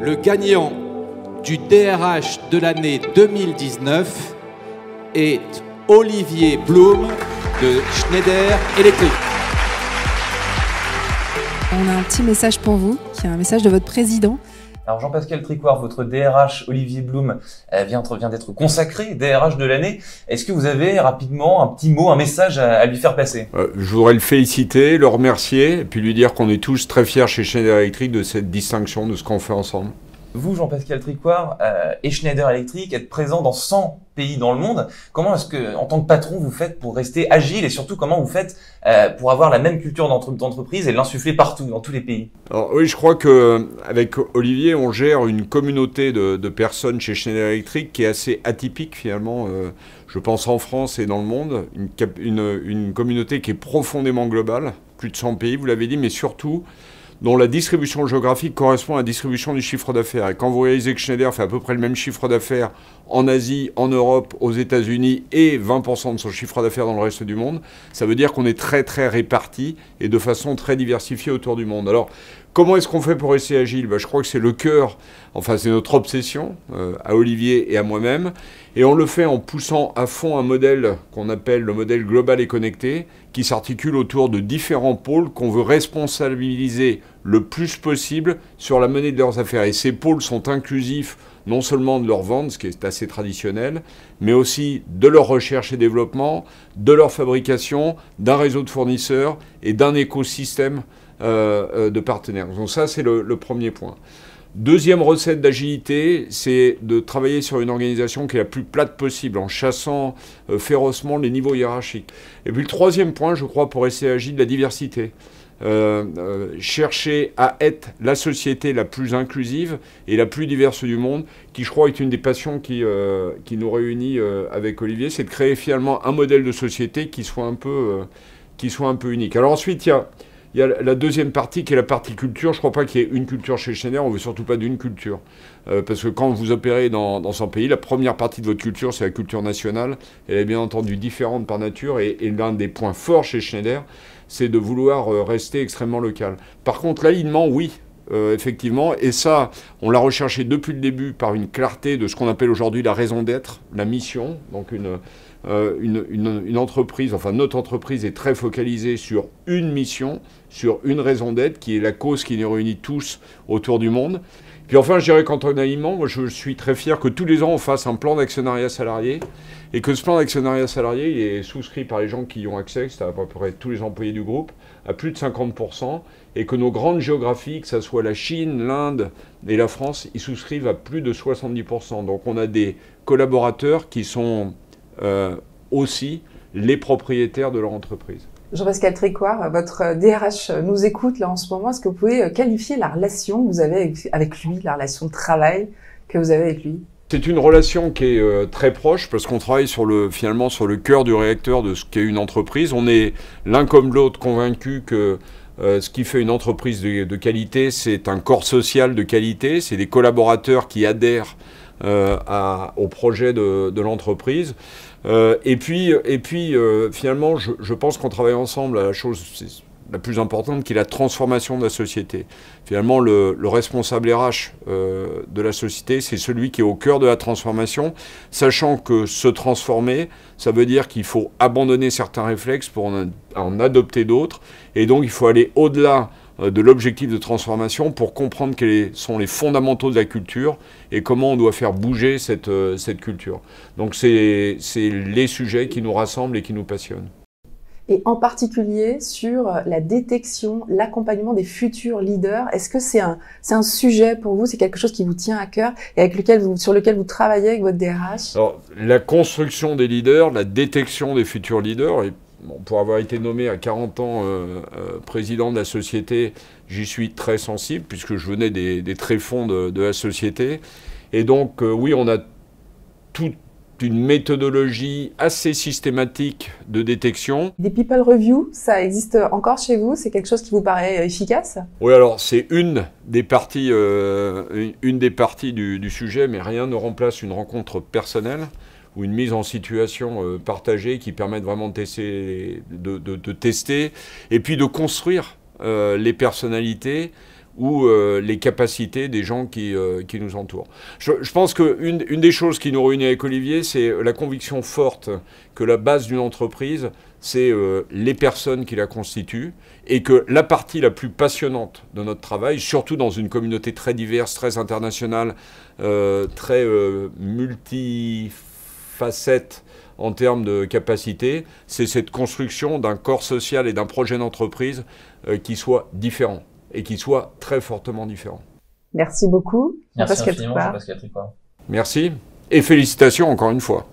Le gagnant du DRH de l'année 2019 est Olivier Blum de Schneider Electric. On a un petit message pour vous, qui est un message de votre président. Alors Jean-Pascal Tricoire, votre DRH Olivier Blum vient d'être consacré DRH de l'année. Est-ce que vous avez rapidement un petit mot, un message à lui faire passer? Je voudrais le féliciter, le remercier et puis lui dire qu'on est tous très fiers chez Schneider Electric de cette distinction, de ce qu'on fait ensemble. Vous, Jean-Pascal Tricoire et Schneider Electric, êtes présent dans 100 pays dans le monde. Comment est-ce que, en tant que patron, vous faites pour rester agile et surtout comment vous faites pour avoir la même culture d'entreprise et l'insuffler partout, dans tous les pays? Alors oui, je crois qu'avec Olivier, on gère une communauté de personnes chez Schneider Electric qui est assez atypique finalement, je pense en France et dans le monde. Une communauté qui est profondément globale, plus de 100 pays, vous l'avez dit, mais surtout dont la distribution géographique correspond à la distribution du chiffre d'affaires. Et quand vous réalisez que Schneider fait à peu près le même chiffre d'affaires en Asie, en Europe, aux États-Unis et 20% de son chiffre d'affaires dans le reste du monde, ça veut dire qu'on est très très répartis et de façon très diversifiée autour du monde. Alors, comment est-ce qu'on fait pour rester agile? Je crois que c'est le cœur, enfin c'est notre obsession, à Olivier et à moi-même. Et on le fait en poussant à fond un modèle qu'on appelle le modèle global et connecté, qui s'articule autour de différents pôles qu'on veut responsabiliser le plus possible sur la menée de leurs affaires. Et ces pôles sont inclusifs non seulement de leur vente, ce qui est assez traditionnel, mais aussi de leur recherche et développement, de leur fabrication, d'un réseau de fournisseurs et d'un écosystème de partenaires. Donc ça, c'est le premier point. Deuxième recette d'agilité, c'est de travailler sur une organisation qui est la plus plate possible, en chassant férocement les niveaux hiérarchiques. Et puis le troisième point, je crois, pour rester agile, la diversité. Chercher à être la société la plus inclusive et la plus diverse du monde, qui je crois est une des passions qui nous réunit avec Olivier, c'est de créer finalement un modèle de société qui soit un peu unique. Alors ensuite, il y a la deuxième partie qui est la partie culture. Je ne crois pas qu'il y ait une culture chez Schneider, on ne veut surtout pas d'une culture. Parce que quand vous opérez dans son pays, la première partie de votre culture, c'est la culture nationale. Elle est bien entendu différente par nature et l'un des points forts chez Schneider, c'est de vouloir rester extrêmement local. Par contre, l'alignement, oui, effectivement. Et ça, on l'a recherché depuis le début par une clarté de ce qu'on appelle aujourd'hui la raison d'être, la mission. Donc une entreprise, enfin notre entreprise est très focalisée sur une mission, sur une raison d'être, qui est la cause qui nous réunit tous autour du monde. Puis enfin, je dirais qu'en tant qu'alignement, moi je suis très fier que tous les ans on fasse un plan d'actionnariat salarié et que ce plan d'actionnariat salarié il est souscrit par les gens qui y ont accès, c'est à peu près tous les employés du groupe, à plus de 50%, et que nos grandes géographies, que ce soit la Chine, l'Inde et la France, ils souscrivent à plus de 70%. Donc on a des collaborateurs qui sont aussi les propriétaires de leur entreprise. Jean-Pascal Tricoire, votre DRH nous écoute là en ce moment. Est-ce que vous pouvez qualifier la relation que vous avez avec lui, la relation de travail que vous avez avec lui? C'est une relation qui est très proche parce qu'on travaille finalement sur le cœur du réacteur de ce qu'est une entreprise. On est l'un comme l'autre convaincus que ce qui fait une entreprise de qualité, c'est un corps social de qualité, c'est des collaborateurs qui adhèrent au projet de l'entreprise. Et puis finalement, je pense qu'on travaille ensemble à la chose la plus importante qui est la transformation de la société. Finalement, le responsable RH de la société, c'est celui qui est au cœur de la transformation, sachant que se transformer, ça veut dire qu'il faut abandonner certains réflexes pour en adopter d'autres, et donc il faut aller au-delà de l'objectif de transformation pour comprendre quels sont les fondamentaux de la culture et comment on doit faire bouger cette culture. Donc c'est les sujets qui nous rassemblent et qui nous passionnent. Et en particulier sur la détection, l'accompagnement des futurs leaders. Est-ce que c'est un sujet pour vous, c'est quelque chose qui vous tient à cœur et sur lequel vous travaillez avec votre DRH? Alors, la construction des leaders, la détection des futurs leaders, et bon, pour avoir été nommé à 40 ans président de la société, j'y suis très sensible puisque je venais des tréfonds de la société. Et donc, oui, on a toute une méthodologie assez systématique de détection. Des people review, ça existe encore chez vous? C'est quelque chose qui vous paraît efficace? Oui, alors c'est une des parties du sujet, mais rien ne remplace une rencontre personnelle ou une mise en situation partagée qui permet vraiment de tester et puis de construire les personnalités ou les capacités des gens qui nous entourent. Je pense qu'une des choses qui nous réunit avec Olivier, c'est la conviction forte que la base d'une entreprise, c'est les personnes qui la constituent, et que la partie la plus passionnante de notre travail, surtout dans une communauté très diverse, très internationale, très multifacette en termes de capacité, c'est cette construction d'un corps social et d'un projet d'entreprise qui soit différent et qui soit très fortement différent. Merci beaucoup. Merci infiniment, Jean-Pascal Tricoire. Merci et félicitations encore une fois.